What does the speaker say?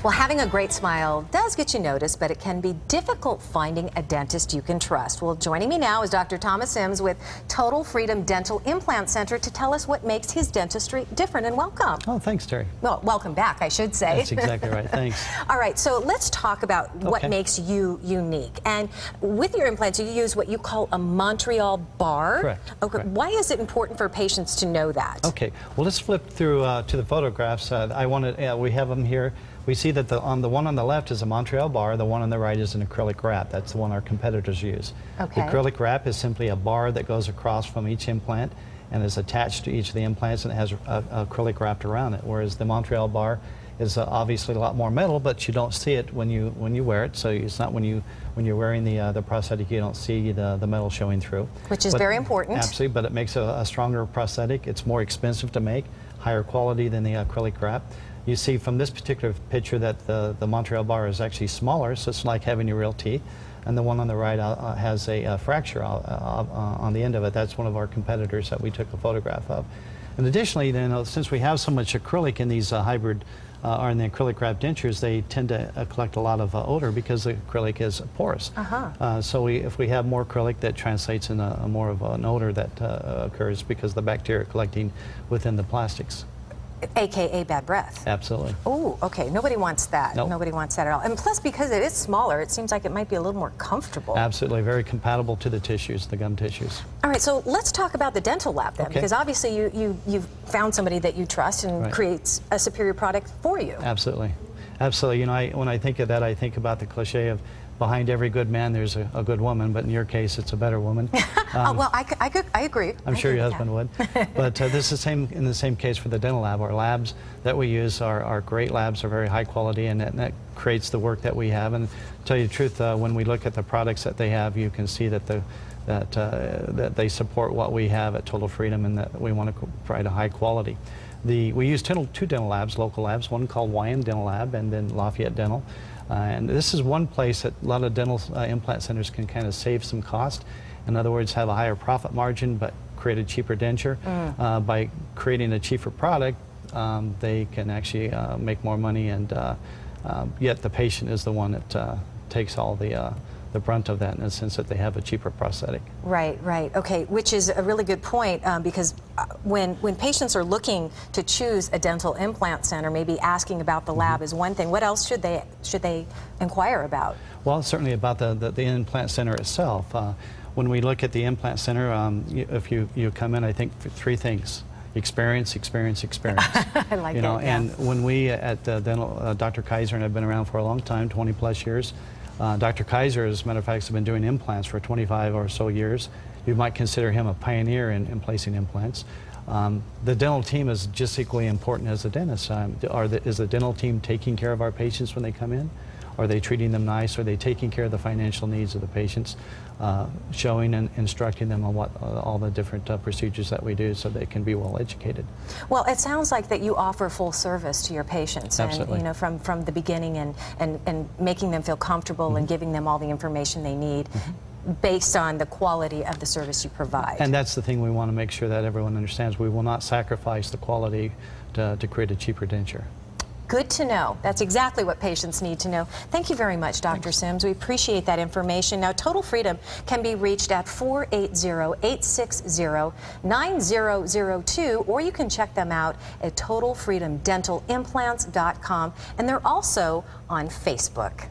Well, having a great smile does get you noticed, but it can be difficult finding a dentist you can trust. Well, joining me now is Dr. Thomas Sims with Total Freedom Dental Implant Center to tell us what makes his dentistry different. And welcome. Oh, thanks, Terry. Well, welcome back, I should say. That's exactly right. Thanks. All right, so let's talk about what makes you unique. And with your implants, you use what you call a Montreal bar. Correct. Okay. Correct. Why is it important for patients to know that? Okay. Well, let's flip through to the photographs. We have them here. We see that the one on the left is a Montreal bar. The one on the right is an acrylic wrap. That's the one our competitors use. Okay. The acrylic wrap is simply a bar that goes across from each implant and is attached to each of the implants, and it has acrylic wrapped around it. Whereas the Montreal bar is obviously a lot more metal, but you don't see it when you wear it. So it's not when you're wearing the prosthetic, you don't see the metal showing through. Which is very important. Absolutely, but it makes a stronger prosthetic. It's more expensive to make, higher quality than the acrylic wrap. You see from this particular picture that the Montreal bar is actually smaller, so it's like having your real teeth. And the one on the right has a fracture on the end of it. That's one of our competitors that we took a photograph of. And additionally, then, since we have so much acrylic in these hybrid or in the acrylic wrap dentures, they tend to collect a lot of odor because the acrylic is porous. So if we have more acrylic, that translates in more of an odor that occurs because the bacteria are collecting within the plastics. AKA bad breath. Absolutely. Oh, okay. Nobody wants that. Nope. Nobody wants that at all. And plus, because it is smaller, it seems like it might be a little more comfortable. Absolutely. Very compatible to the tissues, the gum tissues. All right, so let's talk about the dental lab then, because obviously you've found somebody that you trust and creates a superior product for you. Absolutely. Absolutely. You know, when I think of that, I think about the cliche of behind every good man there's a good woman, but in your case it's a better woman. Well, I agree. I'm sure your husband would. But this is in the same case for the dental lab. Our labs that we use are great labs, are very high quality, and that creates the work that we have. And to tell you the truth, when we look at the products that they have, you can see that that they support what we have at Total Freedom, and that we want to provide a high quality. We use two dental labs, local labs, one called Wyand Dental Lab and then Lafayette Dental. And this is one place that a lot of dental implant centers can kind of save some cost. In other words, have a higher profit margin, but create a cheaper denture. By creating a cheaper product, they can actually make more money, and yet the patient is the one that takes all the brunt of that, in the sense that they have a cheaper prosthetic. Right, right. Okay, which is a really good point, because when patients are looking to choose a dental implant center, maybe asking about the lab is one thing. What else should they inquire about? Well, certainly about the implant center itself. When we look at the implant center, if you come in, I think three things: experience, experience, experience. I like it. And when we at the dental, Dr. Kaiser, and I've been around for a long time, 20+ years. Dr. Kaiser, as a matter of fact, has been doing implants for 25 or so years. You might consider him a pioneer in placing implants. The dental team is just equally important as the dentist. Is the dental team taking care of our patients when they come in? Are they treating them nice? Are they taking care of the financial needs of the patients? Showing and instructing them on what all the different procedures that we do, so they can be well educated. Well, it sounds like that you offer full service to your patients. Absolutely. And, you know, from the beginning, and making them feel comfortable and giving them all the information they need based on the quality of the service you provide. And that's the thing we want to make sure that everyone understands. We will not sacrifice the quality to create a cheaper denture. Good to know. That's exactly what patients need to know. Thank you very much, Dr. Sims. We appreciate that information. Now, Total Freedom can be reached at 480-860-9002, or you can check them out at TotalFreedomDentalImplants.com, and they're also on Facebook.